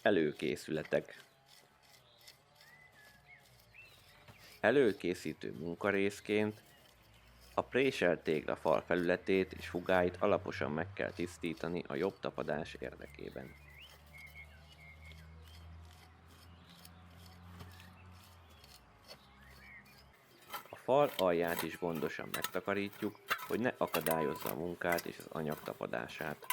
Előkészületek. Előkészítő munkarészként a préselt téglafal felületét és fugáit alaposan meg kell tisztítani a jobb tapadás érdekében. A fal alját is gondosan megtakarítjuk, hogy ne akadályozza a munkát és az anyag tapadását.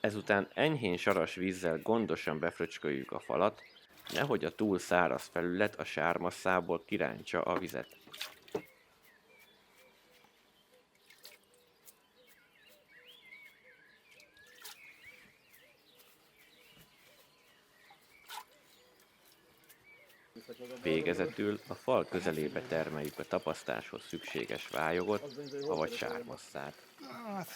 Ezután enyhén saras vízzel gondosan befröcsköljük a falat, nehogy a túl száraz felület a sármasszából kirántsa a vizet. Végezetül a fal közelébe termeljük a tapasztáshoz szükséges vályogot, avagy sármasszát. Hát,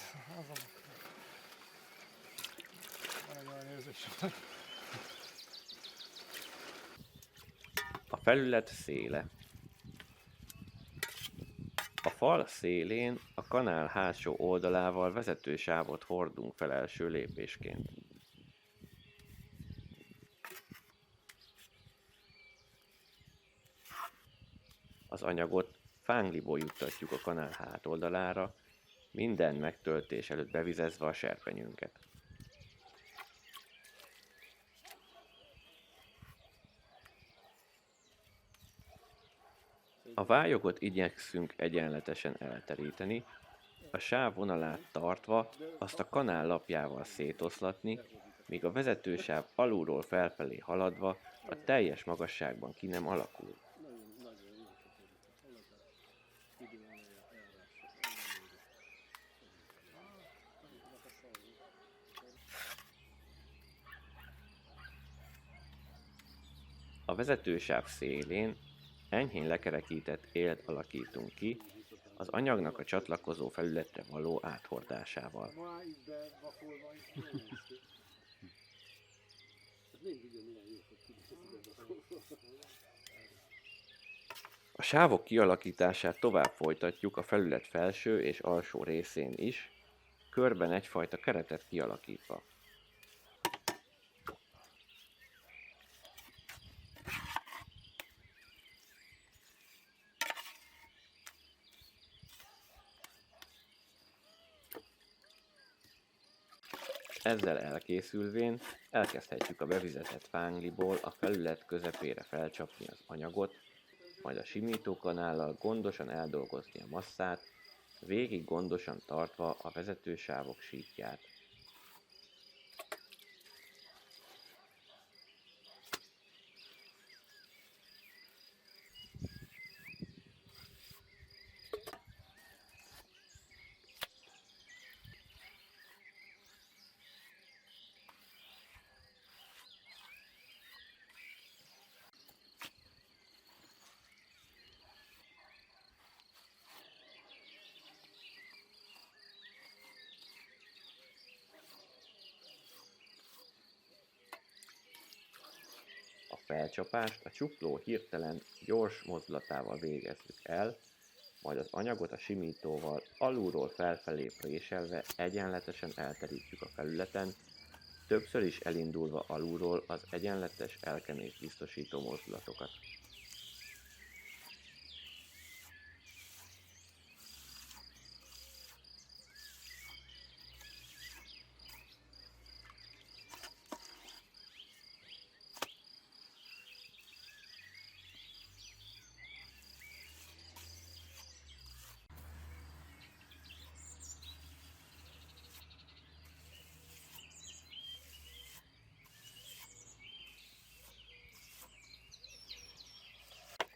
van egy olyan érzés. A felület széle. A fal szélén a kanál hátsó oldalával vezetősávot hordunk fel első lépésként. Az anyagot fángliból juttatjuk a kanál hátoldalára, minden megtöltés előtt bevizezve a serpenyőnket. A vályogot igyekszünk egyenletesen elteríteni, a sáv vonalát tartva azt a kanál lapjával szétoszlatni, míg a vezetősáv alulról felfelé haladva a teljes magasságban ki nem alakul. A vezetősáv szélén enyhén lekerekített élt alakítunk ki, az anyagnak a csatlakozó felületre való áthordásával. A sávok kialakítását tovább folytatjuk a felület felső és alsó részén is, körben egyfajta keretet kialakítva. Ezzel elkészülvén elkezdhetjük a bevizetett fángliból a felület közepére felcsapni az anyagot, majd a simítókanállal gondosan eldolgozni a masszát, végig gondosan tartva a vezetősávok síkját. A felcsapást a csukló hirtelen gyors mozdulatával végezzük el, majd az anyagot a simítóval alulról felfelé préselve egyenletesen elterítjük a felületen, többször is elindulva alulról az egyenletes elkenést biztosító mozdulatokat.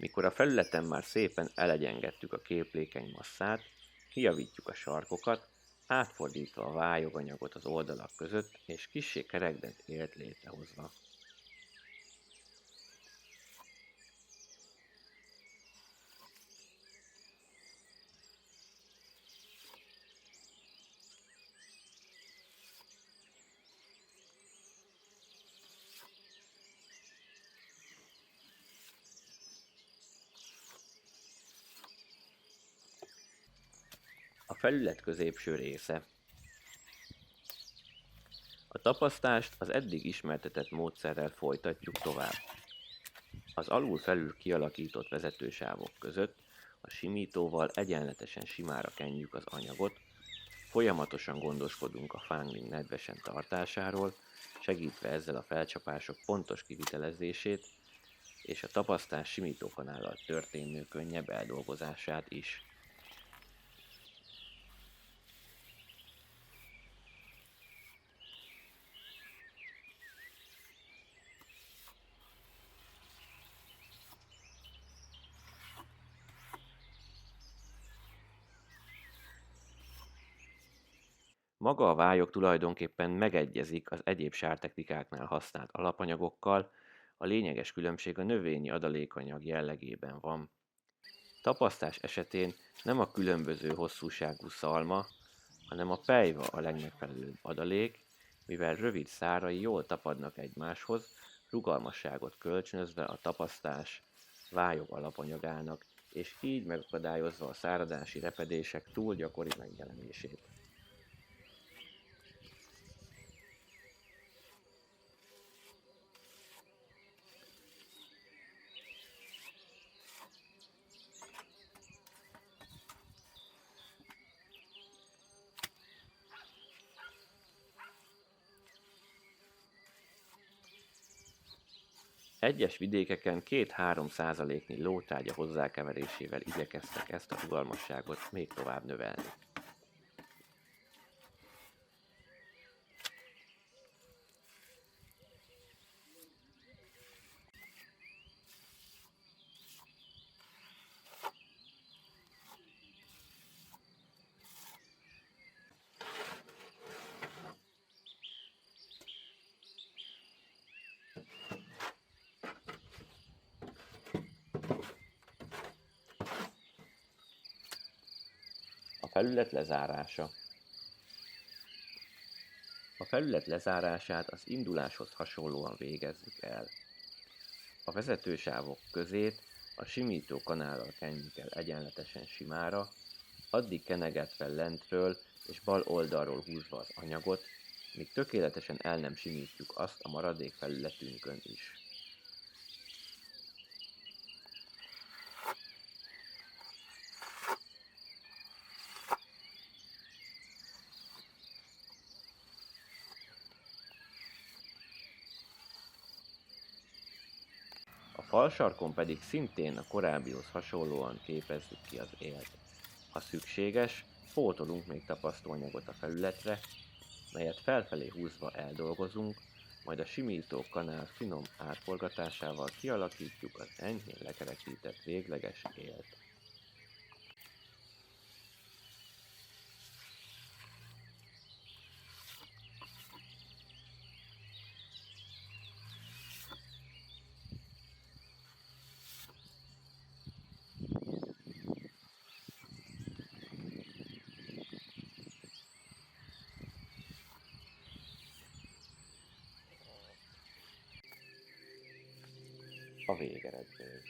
Mikor a felületen már szépen elegyengedtük a képlékeny masszát, kijavítjuk a sarkokat, átfordítva a vályoganyagot az oldalak között, és kissé kerekdett élt létrehozva. felület középső része. A tapasztást az eddig ismertetett módszerrel folytatjuk tovább. Az alul-felül kialakított vezetősávok között a simítóval egyenletesen simára kenjük az anyagot, folyamatosan gondoskodunk a fángling nedvesen tartásáról, segítve ezzel a felcsapások pontos kivitelezését és a tapasztás simítókanállal történő könnyebb eldolgozását is. Maga a vályog tulajdonképpen megegyezik az egyéb sártechnikáknál használt alapanyagokkal, a lényeges különbség a növényi adalékanyag jellegében van. Tapasztás esetén nem a különböző hosszúságú szalma, hanem a pelyva a legmegfelelőbb adalék, mivel rövid szárai jól tapadnak egymáshoz, rugalmasságot kölcsönözve a tapasztás vályog alapanyagának, és így megakadályozva a száradási repedések túl gyakori megjelenését. Egyes vidékeken 2-3%-nyi lótrágya hozzákeverésével igyekeztek ezt a rugalmasságot még tovább növelni. A felület lezárása. A felület lezárását az induláshoz hasonlóan végezzük el. A vezetősávok közét a simító kanállal kenjük el egyenletesen simára, addig kenegetve lentről és bal oldalról húzva az anyagot, míg tökéletesen el nem simítjuk azt a maradék felületünkön is. A falsarkon pedig szintén a korábbihoz hasonlóan képezzük ki az élt. Ha szükséges, pótolunk még tapasztóanyagot a felületre, melyet felfelé húzva eldolgozunk, majd a simító kanál finom átforgatásával kialakítjuk az enyhén lekerekített végleges élt. A végeredmény.